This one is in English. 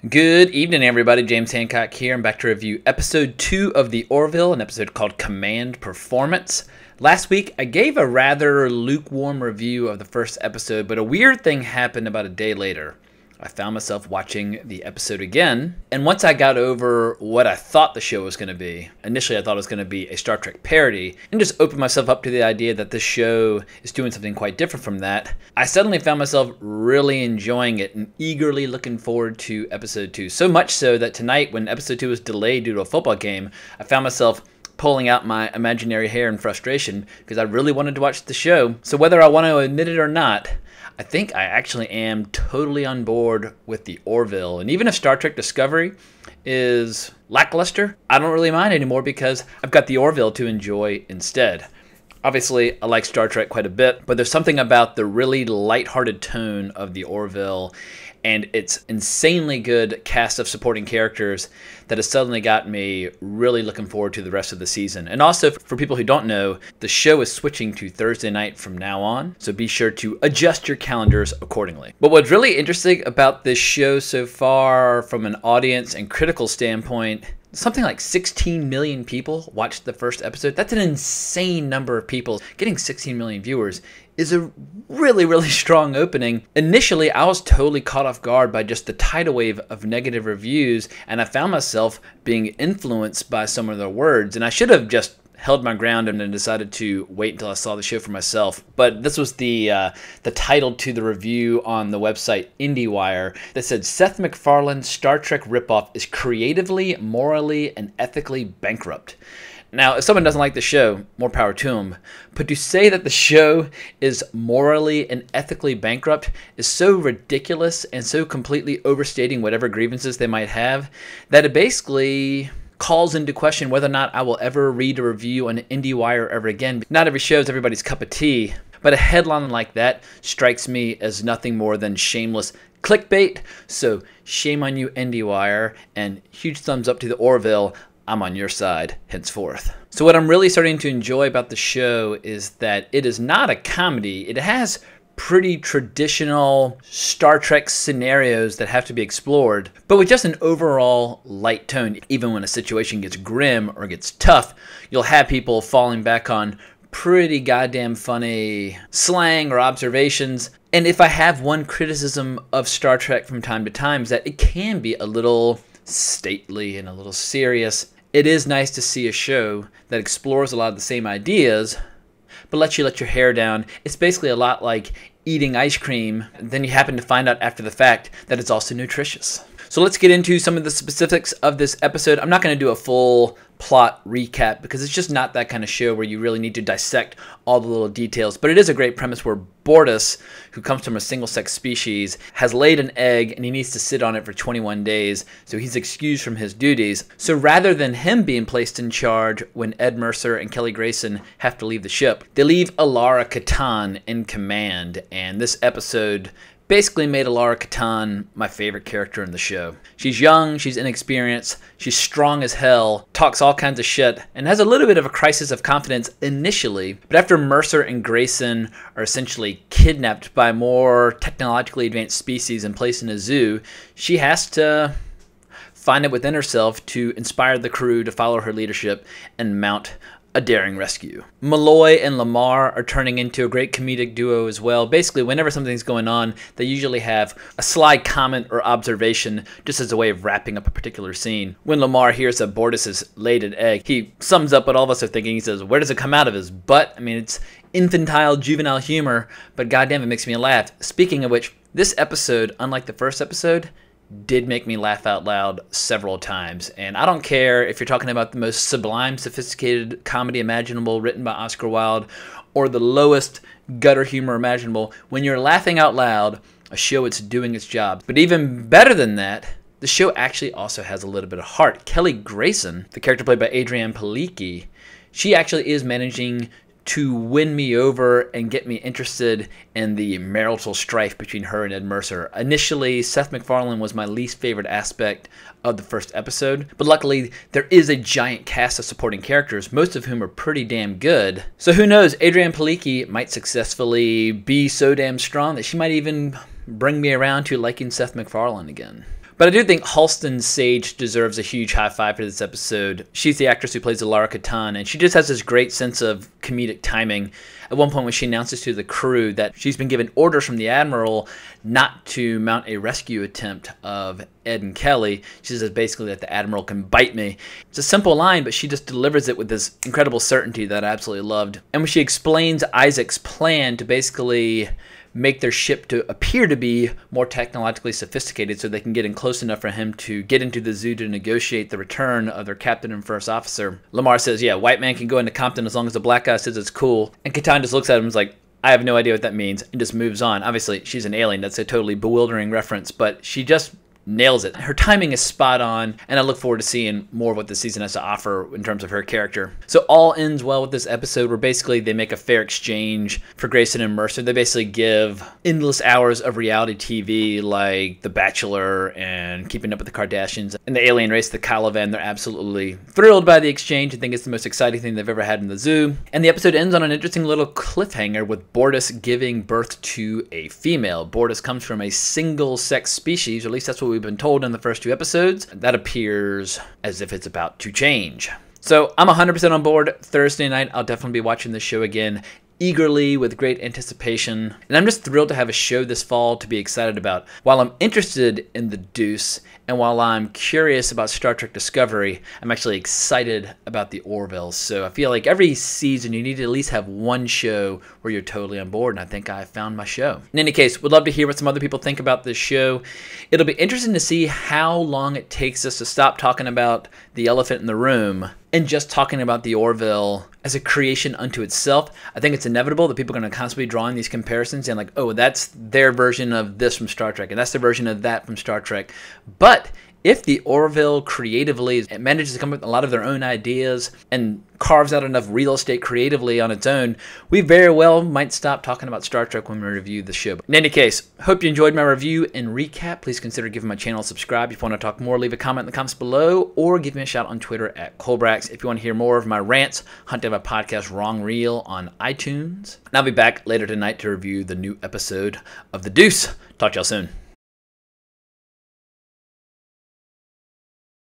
Good evening, everybody. James Hancock here. I'm back to review episode 2 of the Orville, an episode called Command Performance. Last week, I gave a rather lukewarm review of the first episode, but a weird thing happened about a day later. I found myself watching the episode again, and once I got over what I thought the show was going to be, initially I thought it was going to be a Star Trek parody, and just opened myself up to the idea that this show is doing something quite different from that, I suddenly found myself really enjoying it and eagerly looking forward to episode 2. So much so that tonight, when episode 2 was delayed due to a football game, I found myself pulling out my imaginary hair in frustration because I really wanted to watch the show. So whether I want to admit it or not, I think I actually am totally on board with the Orville. And even if Star Trek Discovery is lackluster, I don't really mind anymore because I've got the Orville to enjoy instead. Obviously, I like Star Trek quite a bit, but there's something about the really lighthearted tone of the Orville and its insanely good cast of supporting characters that has suddenly got me really looking forward to the rest of the season. And also, for people who don't know, the show is switching to Thursday night from now on, so be sure to adjust your calendars accordingly. But what's really interesting about this show so far from an audience and critical standpoint, something like 16 million people watched the first episode. That's an insane number of people. Getting 16 million viewers is a really strong opening. Initially, I was totally caught off guard by just the tidal wave of negative reviews, and I found myself being influenced by some of their words, and I should have just held my ground and then decided to wait until I saw the show for myself. But this was the title to the review on the website IndieWire that said, Seth MacFarlane's Star Trek ripoff is creatively, morally, and ethically bankrupt. Now, if someone doesn't like the show, more power to them. But to say that the show is morally and ethically bankrupt is so ridiculous and so completely overstating whatever grievances they might have that it basically calls into question whether or not I will ever read a review on IndieWire ever again. Not every show is everybody's cup of tea, but a headline like that strikes me as nothing more than shameless clickbait. So shame on you, IndieWire, and huge thumbs up to the Orville. I'm on your side henceforth. So what I'm really starting to enjoy about the show is that it is not a comedy. It has pretty traditional Star Trek scenarios that have to be explored, but with just an overall light tone. Even when a situation gets grim or gets tough, you'll have people falling back on pretty goddamn funny slang or observations. And if I have one criticism of Star Trek from time to time, is that it can be a little stately and a little serious. It is nice to see a show that explores a lot of the same ideas, but lets you let your hair down. It's basically a lot like eating ice cream, and then you happen to find out after the fact that it's also nutritious. So let's get into some of the specifics of this episode. I'm not going to do a full plot recap because it's just not that kind of show where you really need to dissect all the little details, but it is a great premise where Bortus, who comes from a single-sex species, has laid an egg and he needs to sit on it for 21 days, so he's excused from his duties. So rather than him being placed in charge when Ed Mercer and Kelly Grayson have to leave the ship, they leave Alara Katan in command, and this episode basically made Alara Katan my favorite character in the show. She's young, she's inexperienced, she's strong as hell, talks all kinds of shit, and has a little bit of a crisis of confidence initially, but after Mercer and Grayson are essentially kidnapped by more technologically advanced species and placed in a zoo, she has to find it within herself to inspire the crew to follow her leadership and mount a daring rescue. Malloy and Lamar are turning into a great comedic duo as well. Basically, whenever something's going on, they usually have a sly comment or observation just as a way of wrapping up a particular scene. When Lamar hears that Bortus has laid an egg, he sums up what all of us are thinking. He says, where does it come out of his butt? I mean, it's infantile, juvenile humor, but goddamn, it makes me laugh. Speaking of which, this episode, unlike the first episode, did make me laugh out loud several times. And I don't care if you're talking about the most sublime, sophisticated comedy imaginable written by Oscar Wilde or the lowest gutter humor imaginable. When you're laughing out loud, a show is doing its job. But even better than that, the show actually also has a little bit of heart. Kelly Grayson, the character played by Adrienne Palicki, she actually is managing to win me over and get me interested in the marital strife between her and Ed Mercer. Initially, Seth MacFarlane was my least favorite aspect of the first episode, but luckily there is a giant cast of supporting characters, most of whom are pretty damn good. So who knows, Adrienne Palicki might successfully be so damn strong that she might even bring me around to liking Seth MacFarlane again. But I do think Halston Sage deserves a huge high five for this episode. She's the actress who plays Alara Katan, and she just has this great sense of comedic timing. At one point when she announces to the crew that she's been given orders from the Admiral not to mount a rescue attempt of Ed and Kelly, she says basically that the Admiral can bite me. It's a simple line, but she just delivers it with this incredible certainty that I absolutely loved. And when she explains Isaac's plan to basically make their ship to appear to be more technologically sophisticated so they can get in close enough for him to get into the zoo to negotiate the return of their captain and first officer. Lamar says, yeah, white man can go into Compton as long as the black guy says it's cool. And Katan just looks at him and is like, I have no idea what that means, and just moves on. Obviously, she's an alien. That's a totally bewildering reference, but she just nails it. Her timing is spot on, and I look forward to seeing more of what the season has to offer in terms of her character. So all ends well with this episode, where basically they make a fair exchange for Grayson and Mercer. They basically give endless hours of reality TV like The Bachelor and Keeping Up with the Kardashians and the alien race, the Calavan. They're absolutely thrilled by the exchange and think it's the most exciting thing they've ever had in the zoo. And the episode ends on an interesting little cliffhanger with Bortus giving birth to a female. Bortus comes from a single-sex species, or at least that's what we've been told in the first 2 episodes. That appears as if it's about to change. So I'm 100% on board. Thursday night, I'll definitely be watching this show again, eagerly, with great anticipation. And I'm just thrilled to have a show this fall to be excited about. While I'm interested in The Deuce, and while I'm curious about Star Trek Discovery, I'm actually excited about the Orville. So I feel like every season you need to at least have one show where you're totally on board, and I think I found my show. In any case, would love to hear what some other people think about this show. It'll be interesting to see how long it takes us to stop talking about the elephant in the room and just talking about the Orville as a creation unto itself. I think it's inevitable that people are going to constantly be drawing these comparisons and like, oh, that's their version of this from Star Trek, and that's their version of that from Star Trek. But if the Orville creatively manages to come up with a lot of their own ideas and carves out enough real estate creatively on its own, we very well might stop talking about Star Trek when we review the show. In any case, hope you enjoyed my review and recap. Please consider giving my channel a subscribe. If you want to talk more, leave a comment in the comments below, or give me a shout on Twitter at Colbrax. If you want to hear more of my rants, hunt down my podcast Wrong Reel on iTunes. And I'll be back later tonight to review the new episode of The Deuce. Talk to y'all soon.